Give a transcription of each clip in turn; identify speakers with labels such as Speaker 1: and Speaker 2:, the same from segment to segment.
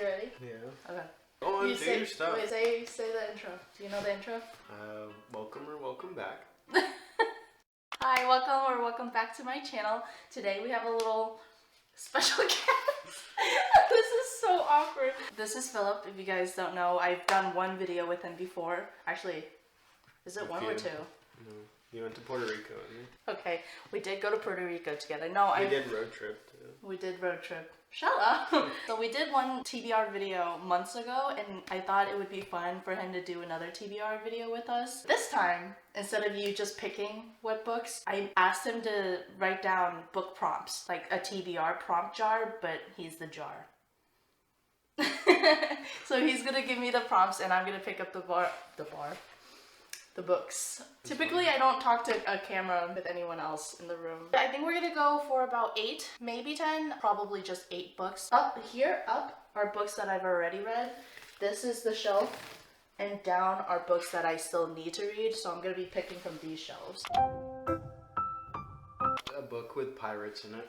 Speaker 1: You ready?
Speaker 2: Yeah.
Speaker 1: Okay.
Speaker 2: Go on, do your stuff.
Speaker 1: Wait, say the intro. Do you know the intro?
Speaker 2: Welcome or welcome back.
Speaker 1: Hi, welcome back to my channel. Today we have a little special guest. This is so awkward. This is Philip. If you guys don't know, I've done one video with him before. Actually, is it one or two?
Speaker 2: No. You went to Puerto Rico, didn't you?
Speaker 1: Okay, we did go to Puerto Rico together. No,
Speaker 2: we did road trip too.
Speaker 1: We did road trip. Shut up! So we did one TBR video months ago, and I thought it would be fun for him to do another TBR video with us. This time, instead of you just picking what books, I asked him to write down book prompts, like a TBR prompt jar, but he's the jar. So he's gonna give me the prompts, and I'm gonna pick up the books. Typically, I don't talk to a camera with anyone else in the room. I think we're gonna go for about 8, maybe 10, probably just 8 books. Up are books that I've already read. This is the shelf, and down are books that I still need to read, so I'm gonna be picking from these shelves.
Speaker 2: A book with pirates in it.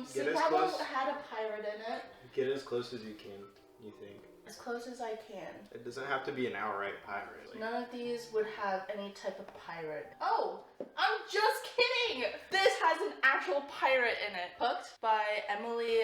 Speaker 1: See, that one had a pirate in it.
Speaker 2: Get as close as you can, you think?
Speaker 1: As close as I can.
Speaker 2: It doesn't have to be an outright pirate. Like...
Speaker 1: None of these would have any type of pirate. Oh, I'm just kidding! This has an actual pirate in it. Hooked by Emily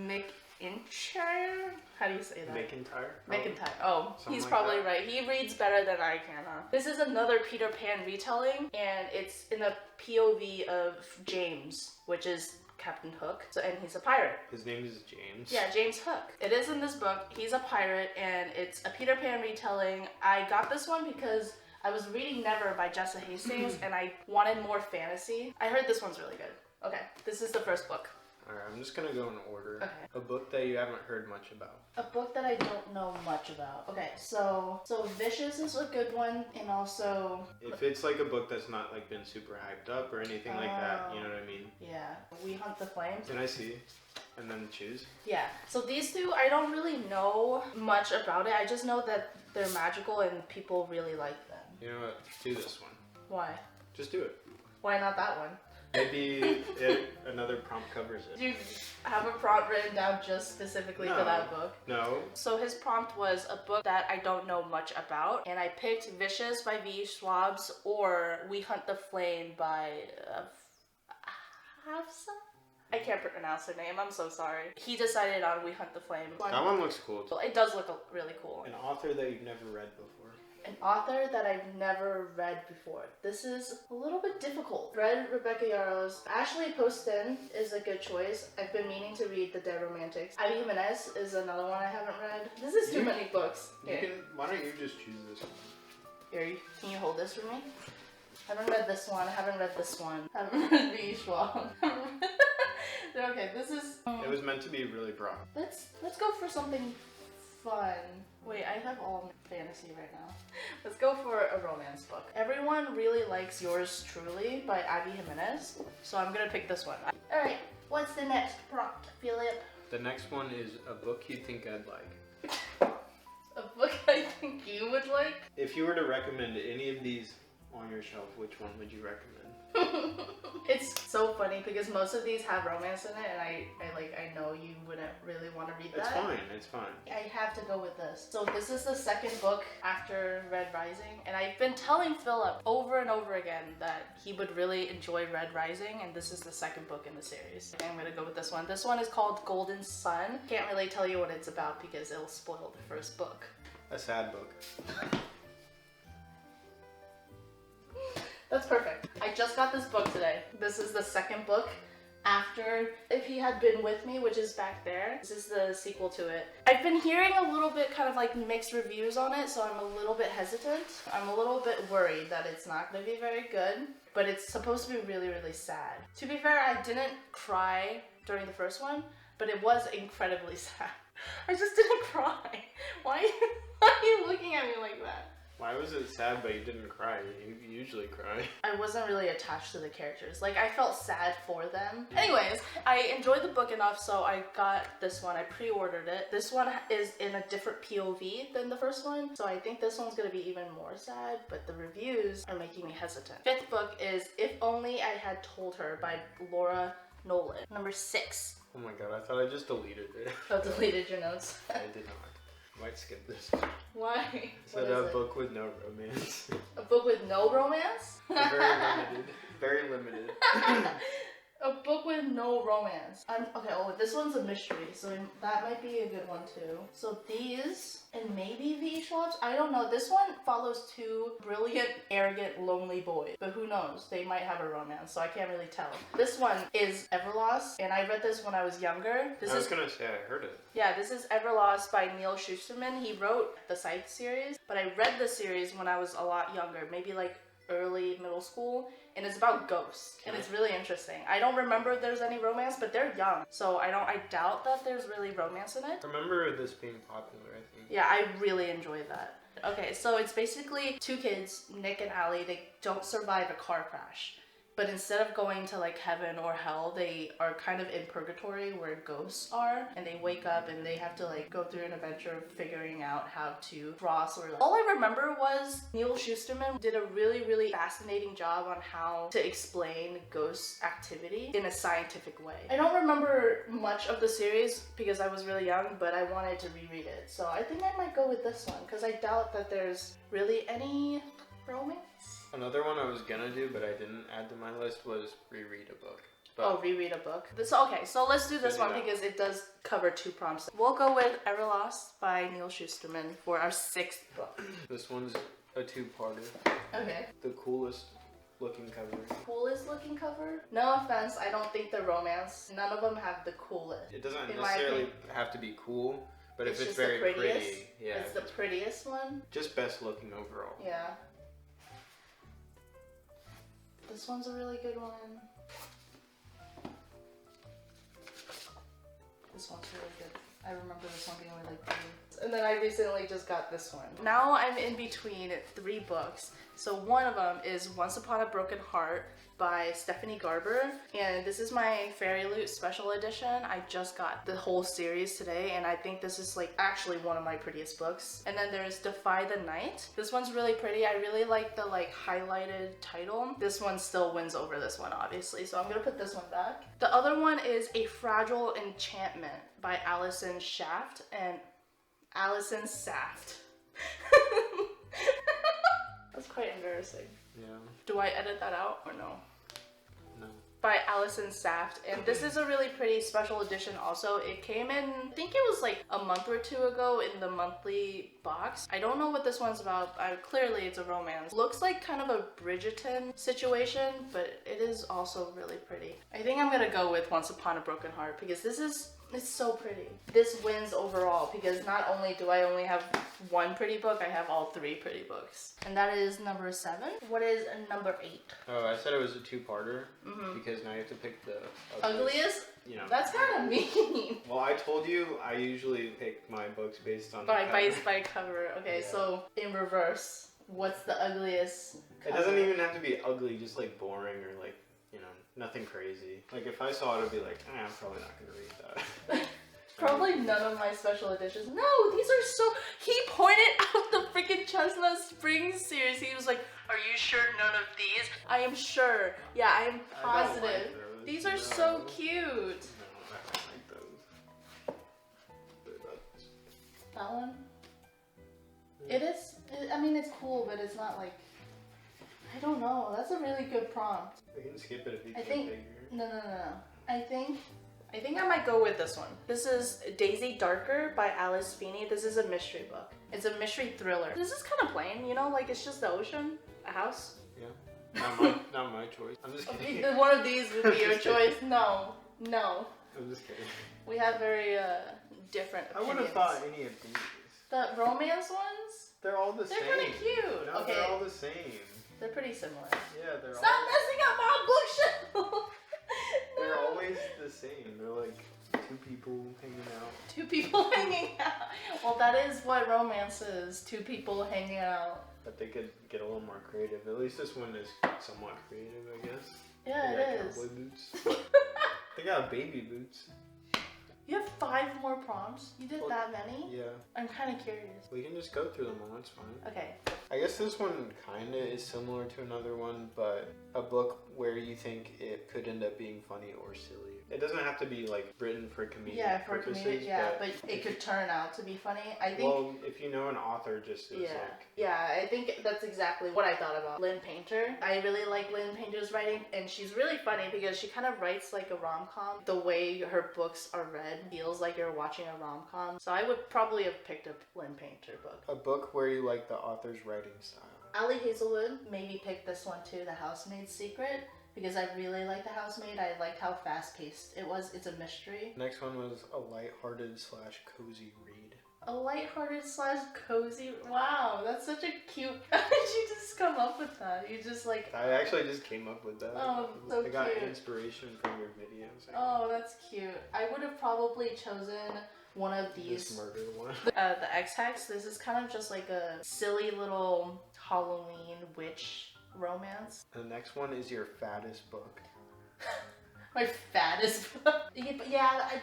Speaker 1: McIntyre? How do you say that?
Speaker 2: McIntyre?
Speaker 1: McIntyre. Oh, he's
Speaker 2: like
Speaker 1: probably
Speaker 2: that.
Speaker 1: right. He reads better than I can, huh? This is another Peter Pan retelling, and it's in the POV of James, which is Captain Hook, and he's a pirate.
Speaker 2: His name is James.
Speaker 1: Yeah, James Hook. It is in this book. He's a pirate, and it's a Peter Pan retelling. I got this one because I was reading Never by Jessa Hastings, and I wanted more fantasy. I heard this one's really good. Okay, this is the first book.
Speaker 2: Alright, I'm just gonna go in order.
Speaker 1: Okay.
Speaker 2: A book that you haven't heard much about.
Speaker 1: A book that I don't know much about. Okay, so Vicious is a good one, and also...
Speaker 2: If it's like a book that's not like been super hyped up or anything like that, you know what I mean?
Speaker 1: Yeah. We Hunt the Flames.
Speaker 2: Can I see? And then choose?
Speaker 1: Yeah. So these two, I don't really know much about it. I just know that they're magical and people really like them.
Speaker 2: You know what? Do this one.
Speaker 1: Why?
Speaker 2: Just do it.
Speaker 1: Why not that one?
Speaker 2: Maybe another prompt covers it.
Speaker 1: Do you have a prompt written down just specifically for that book?
Speaker 2: No.
Speaker 1: So his prompt was a book that I don't know much about, and I picked Vicious by V. Schwab's or We Hunt the Flame by Hafsa? I can't pronounce her name, I'm so sorry. He decided on We Hunt the Flame.
Speaker 2: That one looks cool.
Speaker 1: Well, it does look really cool.
Speaker 2: An author that you've never read before.
Speaker 1: An author that I've never read before. This is a little bit difficult. Read Rebecca Yarros. Ashley Poston is a good choice. I've been meaning to read The Dead Romantics. Ivy Jimenez is another one I haven't read. This is too many books.
Speaker 2: Why don't you just choose this one?
Speaker 1: Here, can you hold this for me? I haven't read this one. I haven't read this one. I haven't read V. Schwab. Okay, this is...
Speaker 2: It was meant to be really broad.
Speaker 1: Let's go for something fun. Wait, I have all fantasy right now. Let's go for a romance book. Everyone really likes Yours Truly by Ivy Jimenez, so I'm gonna pick this one. Alright, what's the next prompt, Philip?
Speaker 2: The next one is a book you think I'd like.
Speaker 1: A book I think you would like?
Speaker 2: If you were to recommend any of these on your shelf, which one would you recommend?
Speaker 1: It's so funny because most of these have romance in it, and I know you wouldn't really want to read that.
Speaker 2: It's fine.
Speaker 1: I have to go with this. So this is the second book after Red Rising, and I've been telling Philip over and over again that he would really enjoy Red Rising, and this is the second book in the series. Okay, I'm gonna go with this one. This one is called Golden Sun. Can't really tell you what it's about because it'll spoil the first book.
Speaker 2: A sad book.
Speaker 1: That's perfect. I just got this book today. This is the second book after If He Had Been With Me, which is back there. This is the sequel to it. I've been hearing a little bit kind of like mixed reviews on it, so I'm a little bit hesitant. I'm a little bit worried that it's not going to be very good, but it's supposed to be really, really sad. To be fair, I didn't cry during the first one, but it was incredibly sad. I just didn't cry. Why are you looking at me like that?
Speaker 2: Why was it sad but you didn't cry? You usually cry.
Speaker 1: I wasn't really attached to the characters. Like, I felt sad for them. Anyways, I enjoyed the book enough, so I got this one. I pre-ordered it. This one is in a different POV than the first one, so I think this one's gonna be even more sad, but the reviews are making me hesitant. Fifth book is If Only I Had Told Her by Laura Nolan. Number 6.
Speaker 2: Oh my god, I thought I just deleted it.
Speaker 1: Oh, deleted your notes.
Speaker 2: I did not. Might skip this.
Speaker 1: Why?
Speaker 2: So
Speaker 1: What is
Speaker 2: a
Speaker 1: it?
Speaker 2: book with no romance.
Speaker 1: A book with no romance?
Speaker 2: Very limited. Very limited.
Speaker 1: A book with no romance. Okay, oh, this one's a mystery, so that might be a good one too. So these, and maybe the Schwabs, I don't know. This one follows two brilliant, arrogant, lonely boys, but who knows? They might have a romance, so I can't really tell. This one is Everlost, and I read this when I was younger.
Speaker 2: I was gonna say I heard it.
Speaker 1: Yeah, this is Everlost by Neil Schusterman. He wrote the Scythe series, but I read the series when I was a lot younger, maybe like early middle school, and it's about ghosts, and it's really interesting. I don't remember if there's any romance, but they're young, so I doubt that there's really romance in it.
Speaker 2: I remember this being popular, I think.
Speaker 1: Yeah, I really enjoyed that. Okay, so it's basically two kids, Nick and Allie. They don't survive a car crash, but instead of going to like heaven or hell, they are kind of in purgatory where ghosts are, and they wake up and they have to like go through an adventure of figuring out how to cross or like... All I remember was Neil Schusterman did a really, really fascinating job on how to explain ghost activity in a scientific way. I don't remember much of the series because I was really young, but I wanted to reread it. So I think I might go with this one because I doubt that there's really any romance.
Speaker 2: Another one I was gonna do, but I didn't add to my list, was reread a book. But
Speaker 1: oh, reread a book. Okay, so let's do this one because it does cover two prompts. We'll go with Everlost by Neil Schusterman for our sixth book.
Speaker 2: This one's a two-parter.
Speaker 1: Okay.
Speaker 2: The coolest looking cover.
Speaker 1: Coolest looking cover? No offense, I don't think they're romance. None of them have the coolest.
Speaker 2: It doesn't necessarily have to be cool, but if it's
Speaker 1: just
Speaker 2: very
Speaker 1: the prettiest.
Speaker 2: pretty, yeah.
Speaker 1: It's the prettiest one.
Speaker 2: Just best looking overall.
Speaker 1: Yeah. This one's a really good one. This one's really good. I remember this one being really good. And then I recently just got this one. Now I'm in between three books. So one of them is Once Upon a Broken Heart by Stephanie Garber, and this is my Fairy Loot special edition. I just got the whole series today, and I think this is like actually one of my prettiest books. And then there's Defy the Night. This one's really pretty. I really like the like highlighted title. This one still wins over this one, obviously, so I'm gonna put this one back. The other one is A Fragile Enchantment by Allison Shaft, and Allison Saft. That's quite embarrassing.
Speaker 2: Yeah.
Speaker 1: Do I edit that out or no?
Speaker 2: No.
Speaker 1: By Allison Saft, and this is a really pretty special edition also. It came in, I think it was like a month or two ago in the monthly box. I don't know what this one's about. Clearly it's a romance. Looks like kind of a Bridgerton situation, but it is also really pretty. I think I'm gonna go with Once Upon a Broken Heart because it's so pretty. This wins overall because not only do I only have one pretty book, I have all three pretty books. And that is number 7. What is number 8?
Speaker 2: Oh, I said it was a two-parter because now you have to pick the
Speaker 1: Ugliest?
Speaker 2: You know.
Speaker 1: That's kind of mean.
Speaker 2: Well, I told you I usually pick my books based on
Speaker 1: by
Speaker 2: the cover.
Speaker 1: by cover. Okay,
Speaker 2: Yeah.
Speaker 1: so in reverse, what's the ugliest cover?
Speaker 2: It doesn't even have to be ugly, just like boring or like, you know, nothing crazy. Like if I saw it, I'd be like, I'm probably not gonna read that.
Speaker 1: Probably none of my special editions. No, these are so... He pointed out the freaking Chestnut Springs series. He was like, are you sure none of these? I am sure. Yeah, I am
Speaker 2: I don't
Speaker 1: positive.
Speaker 2: like those.
Speaker 1: These are
Speaker 2: No.
Speaker 1: so cute.
Speaker 2: No, I don't like those.
Speaker 1: That one? It is... I mean, it's cool, but it's not like... I don't know. That's a really good prompt.
Speaker 2: We can skip it if you
Speaker 1: I
Speaker 2: can't
Speaker 1: think...
Speaker 2: figure.
Speaker 1: No. I think I might go with this one. This is Daisy Darker by Alice Feeney. This is a mystery book. It's a mystery thriller. This is kind of plain, you know, like it's just the ocean, a house.
Speaker 2: Yeah. Not my choice. I'm just kidding.
Speaker 1: One of these would be your choice. No.
Speaker 2: I'm just kidding.
Speaker 1: We have very different
Speaker 2: I
Speaker 1: opinions.
Speaker 2: would have thought any of these.
Speaker 1: The romance ones?
Speaker 2: They're all the same.
Speaker 1: They're pretty cute.
Speaker 2: No,
Speaker 1: Okay.
Speaker 2: they're all the same.
Speaker 1: They're pretty similar.
Speaker 2: Yeah, they're
Speaker 1: Stop messing up my bookshelf!
Speaker 2: They're
Speaker 1: No.
Speaker 2: always the same. They're like two people hanging out.
Speaker 1: Two people hanging out. Well, that is what romance is. Two people hanging out.
Speaker 2: But they could get a little more creative. At least this one is somewhat creative, I guess.
Speaker 1: Yeah,
Speaker 2: They got
Speaker 1: it is.
Speaker 2: cowboy boots. They got baby boots.
Speaker 1: You have 5 more prompts? You did that many?
Speaker 2: Yeah.
Speaker 1: I'm kind of curious.
Speaker 2: We can just go through them all, it's fine.
Speaker 1: Okay.
Speaker 2: I guess this one kinda is similar to another one, but a book where you think it could end up being funny or silly. It doesn't have to be like written for comedic purposes.
Speaker 1: But it could turn out to be funny. I think.
Speaker 2: Well, if you know an author just is
Speaker 1: I think that's exactly what I thought about Lynn Painter. I really like Lynn Painter's writing, and she's really funny because she kind of writes like a rom-com. The way her books are read feels like you're watching a rom-com. So I would probably have picked a Lynn Painter book.
Speaker 2: a book where you like the author's writing style.
Speaker 1: Ali Hazelwood maybe picked this one too, The Housemaid's Secret, because I really like The Housemaid. I liked how fast-paced it was. It's a mystery.
Speaker 2: Next one was a lighthearted / cozy read.
Speaker 1: A lighthearted / cozy. Wow, that's such a cute. How did you just come up with that? You just like.
Speaker 2: I actually just came up with that.
Speaker 1: Oh, so
Speaker 2: I got
Speaker 1: cute.
Speaker 2: inspiration from your videos.
Speaker 1: Oh, that's cute. I would have probably chosen one of these.
Speaker 2: This murder one.
Speaker 1: The X-Hex. This is kind of just like a silly little Halloween witch romance.
Speaker 2: The next one is your fattest book.
Speaker 1: My fattest book.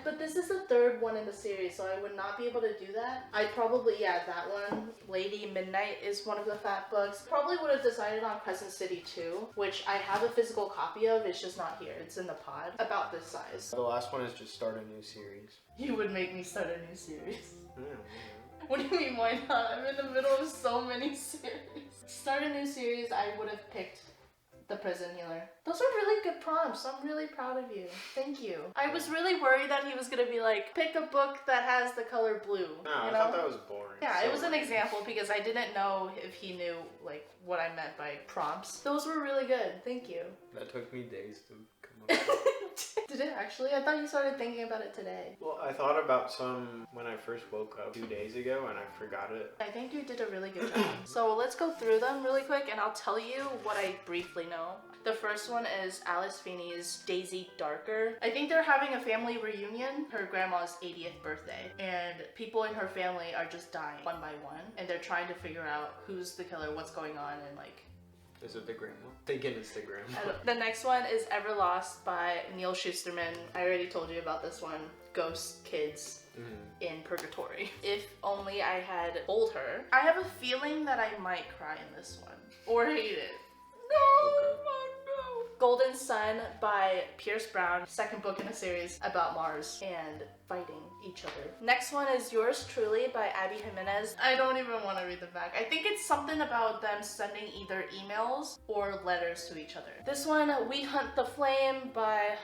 Speaker 1: But this is the 3rd one in the series, so I would not be able to do that. I'd probably, that one. Lady Midnight is one of the fat books. Probably would have decided on Crescent City 2, which I have a physical copy of. It's just not here. It's in the pod. About this size.
Speaker 2: The last one is just start a new series.
Speaker 1: You would make me start a new series.
Speaker 2: Yeah.
Speaker 1: What do you mean, why not? I'm in the middle of so many series. Start a new series, I would have picked The Prison Healer. Those are really good prompts. I'm really proud of you. Thank you. I was really worried that he was gonna be like, pick a book that has the color blue.
Speaker 2: No, I thought that was boring.
Speaker 1: Yeah, it was an example because I didn't know if he knew like what I meant by prompts. Those were really good. Thank you.
Speaker 2: That took me days to come up with.
Speaker 1: Did it actually? I thought you started thinking about it today.
Speaker 2: Well, I thought about some when I first woke up 2 days ago and I forgot it.
Speaker 1: I think you did a really good job. So let's go through them really quick and I'll tell you what I briefly know. The first one is Alice Feeney's Daisy Darker. I think they're having a family reunion, her grandma's 80th birthday, and people in her family are just dying one by one, and they're trying to figure out who's the killer, what's going on, and like...
Speaker 2: Is it the grandma? Thinking it's the grandma.
Speaker 1: The next one is Ever Lost by Neil Shusterman. I already told you about this one. Ghost kids in purgatory. If only I had told her. I have a feeling that I might cry in this one. Or hate it. No!
Speaker 2: Okay.
Speaker 1: Oh no! Golden Sun by Pierce Brown. 2nd book in a series about Mars and fighting each other. Next one is Yours Truly by Abby Jimenez. I don't even want to read the back. I think it's something about them sending either emails or letters to each other. This one, We Hunt the Flame by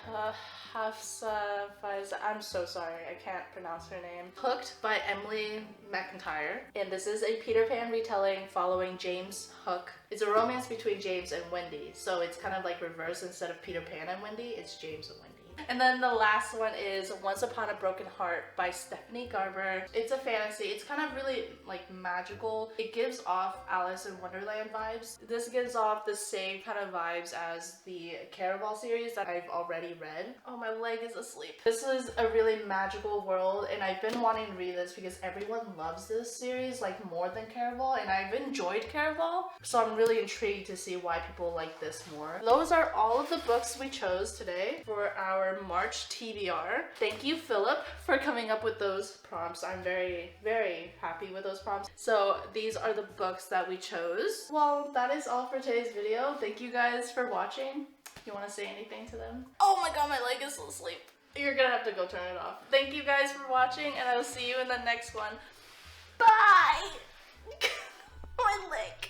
Speaker 1: Hafsa Faiza. I'm so sorry, I can't pronounce her name. Hooked by Emily McIntyre. And this is a Peter Pan retelling following James Hook. It's a romance between James and Wendy. So it's kind of like reverse. Instead of Peter Pan and Wendy, it's James and Wendy. And then the last one is Once Upon a Broken Heart by Stephanie Garber. It's a fantasy. It's kind of really like magical. It gives off Alice in Wonderland vibes. This gives off the same kind of vibes as the Caraval series that I've already read. Oh, my leg is asleep. This is a really magical world, and I've been wanting to read this because everyone loves this series like more than Caraval, and I've enjoyed Caraval, so I'm really intrigued to see why people like this more. Those are all of the books we chose today for our March TBR. Thank you, Philip, for coming up with those prompts. I'm very, very happy with those prompts. So these are the books that we chose. Well, that is all for today's video. Thank you guys for watching. You want to say anything to them? Oh my god, my leg is still asleep. You're gonna have to go turn it off. Thank you guys for watching, and I will see you in the next one. Bye! My leg.